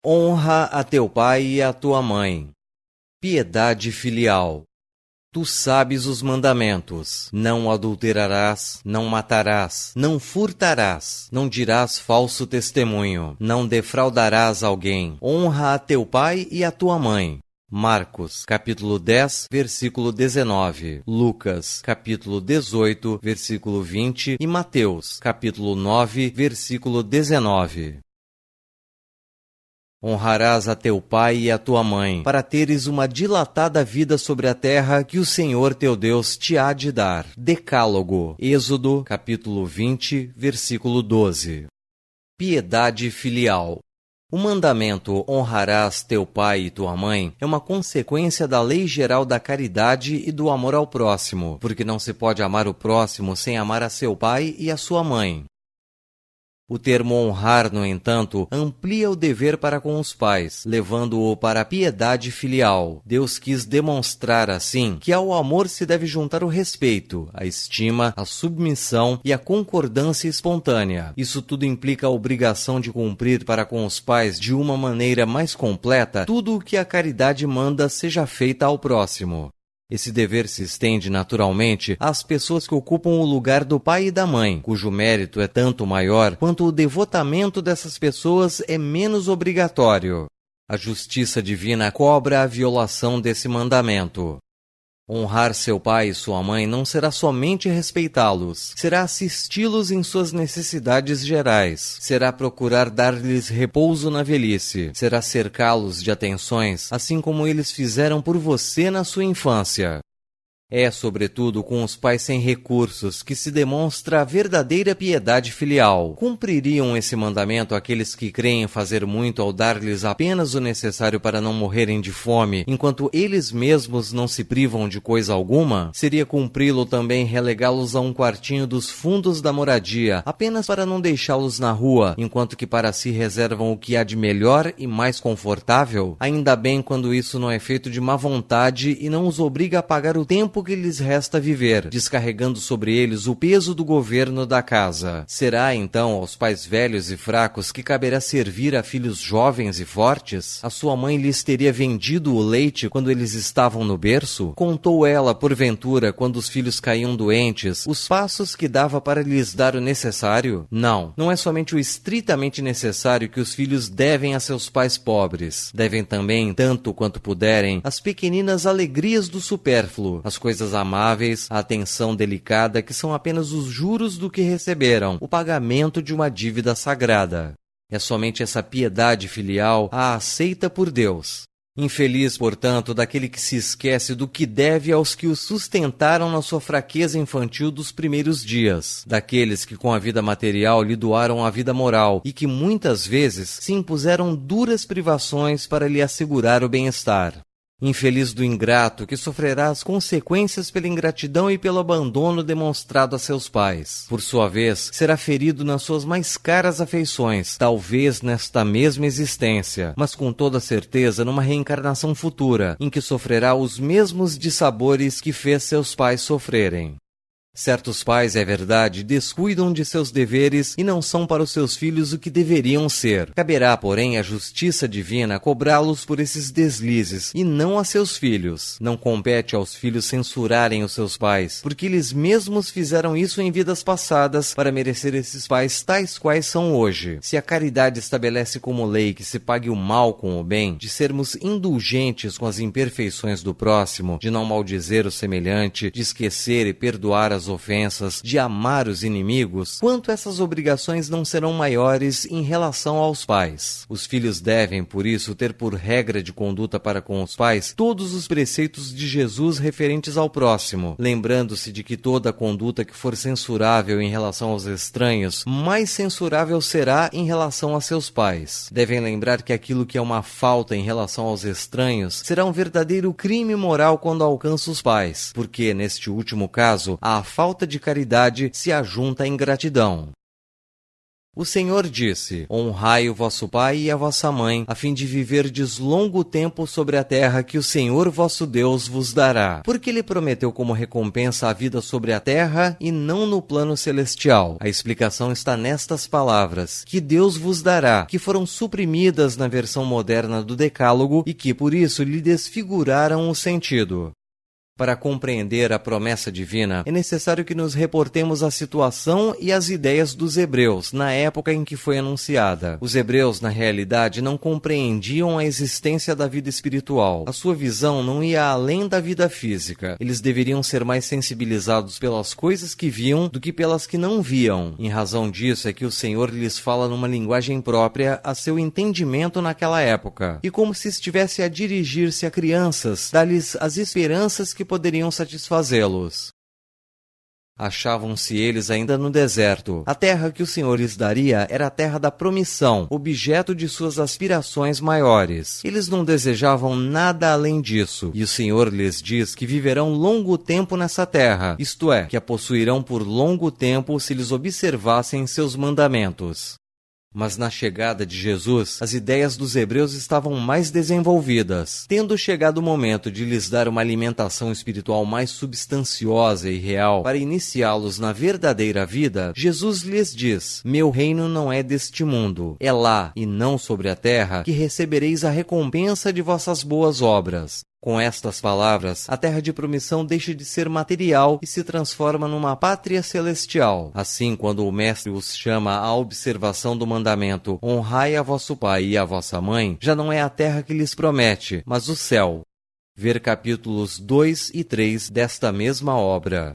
Honra a teu pai e a tua mãe. Piedade filial. Tu sabes os mandamentos: não adulterarás, não matarás, não furtarás, não dirás falso testemunho, não defraudarás alguém, honra a teu pai e a tua mãe. Marcos, capítulo 10, versículo 19, Lucas, capítulo 18, versículo 20 e Mateus, capítulo 9, versículo 19. Honrarás a teu pai e a tua mãe, para teres uma dilatada vida sobre a terra que o Senhor teu Deus te há de dar. Decálogo, Êxodo, capítulo 20, versículo 12. Piedade filial. O mandamento honrarás teu pai e tua mãe é uma consequência da lei geral da caridade e do amor ao próximo, porque não se pode amar o próximo sem amar a seu pai e a sua mãe. O termo honrar, no entanto, amplia o dever para com os pais, levando-o para a piedade filial. Deus quis demonstrar, assim, que ao amor se deve juntar o respeito, a estima, a submissão e a concordância espontânea. Isso tudo implica a obrigação de cumprir para com os pais, de uma maneira mais completa, tudo o que a caridade manda seja feita ao próximo. Esse dever se estende naturalmente às pessoas que ocupam o lugar do pai e da mãe, cujo mérito é tanto maior quanto o devotamento dessas pessoas é menos obrigatório. A justiça divina cobra a violação desse mandamento. Honrar seu pai e sua mãe não será somente respeitá-los, será assisti-los em suas necessidades gerais, será procurar dar-lhes repouso na velhice, será cercá-los de atenções, assim como eles fizeram por você na sua infância. É, sobretudo, com os pais sem recursos que se demonstra a verdadeira piedade filial. Cumpririam esse mandamento aqueles que creem fazer muito ao dar-lhes apenas o necessário para não morrerem de fome, enquanto eles mesmos não se privam de coisa alguma? Seria cumpri-lo também relegá-los a um quartinho dos fundos da moradia, apenas para não deixá-los na rua, enquanto que para si reservam o que há de melhor e mais confortável? Ainda bem quando isso não é feito de má vontade e não os obriga a pagar o tempo que lhes resta viver, descarregando sobre eles o peso do governo da casa. Será, então, aos pais velhos e fracos que caberá servir a filhos jovens e fortes? A sua mãe lhes teria vendido o leite quando eles estavam no berço? Contou ela, porventura, quando os filhos caíam doentes, os passos que dava para lhes dar o necessário? Não, não é somente o estritamente necessário que os filhos devem a seus pais pobres. Devem também, tanto quanto puderem, as pequeninas alegrias do supérfluo, as coisas amáveis, a atenção delicada que são apenas os juros do que receberam, o pagamento de uma dívida sagrada. É somente essa piedade filial a aceita por Deus. Infeliz, portanto, daquele que se esquece do que deve aos que o sustentaram na sua fraqueza infantil dos primeiros dias, daqueles que com a vida material lhe doaram a vida moral e que muitas vezes se impuseram duras privações para lhe assegurar o bem-estar. Infeliz do ingrato que sofrerá as consequências pela ingratidão e pelo abandono demonstrado a seus pais. Por sua vez, será ferido nas suas mais caras afeições, talvez nesta mesma existência, mas com toda certeza numa reencarnação futura, em que sofrerá os mesmos dissabores que fez seus pais sofrerem. Certos pais, é verdade, descuidam de seus deveres e não são para os seus filhos o que deveriam ser. Caberá, porém, à justiça divina cobrá-los por esses deslizes e não a seus filhos. Não compete aos filhos censurarem os seus pais, porque eles mesmos fizeram isso em vidas passadas para merecer esses pais tais quais são hoje. Se a caridade estabelece como lei que se pague o mal com o bem, de sermos indulgentes com as imperfeições do próximo, de não maldizer o semelhante, de esquecer e perdoar as ofensas, de amar os inimigos, quanto essas obrigações não serão maiores em relação aos pais. Os filhos devem, por isso, ter por regra de conduta para com os pais todos os preceitos de Jesus referentes ao próximo, lembrando-se de que toda conduta que for censurável em relação aos estranhos, mais censurável será em relação a seus pais. Devem lembrar que aquilo que é uma falta em relação aos estranhos será um verdadeiro crime moral quando alcança os pais, porque, neste último caso, a falta de caridade se ajunta à ingratidão. O Senhor disse: honrai o vosso pai e a vossa mãe, a fim de viverdes longo tempo sobre a terra que o Senhor vosso Deus vos dará. Porque ele prometeu como recompensa a vida sobre a terra e não no plano celestial. A explicação está nestas palavras: que Deus vos dará, que foram suprimidas na versão moderna do Decálogo e que, por isso, lhe desfiguraram o sentido. Para compreender a promessa divina, é necessário que nos reportemos à situação e às ideias dos hebreus na época em que foi anunciada. Os hebreus, na realidade, não compreendiam a existência da vida espiritual. A sua visão não ia além da vida física. Eles deveriam ser mais sensibilizados pelas coisas que viam do que pelas que não viam. Em razão disso é que o Senhor lhes fala numa linguagem própria a seu entendimento naquela época. E como se estivesse a dirigir-se a crianças, dá-lhes as esperanças que poderiam satisfazê-los. Achavam-se eles ainda no deserto. A terra que o Senhor lhes daria era a terra da promissão, objeto de suas aspirações maiores. Eles não desejavam nada além disso, e o Senhor lhes diz que viverão longo tempo nessa terra, isto é, que a possuirão por longo tempo se lhes observassem seus mandamentos. Mas na chegada de Jesus, as ideias dos hebreus estavam mais desenvolvidas. Tendo chegado o momento de lhes dar uma alimentação espiritual mais substanciosa e real para iniciá-los na verdadeira vida, Jesus lhes diz: meu reino não é deste mundo. É lá, e não sobre a terra, que recebereis a recompensa de vossas boas obras. Com estas palavras, a terra de promissão deixa de ser material e se transforma numa pátria celestial. Assim, quando o Mestre os chama à observação do mandamento honrai a vosso pai e a vossa mãe, já não é a terra que lhes promete, mas o céu. Ver capítulos 2 e 3 desta mesma obra.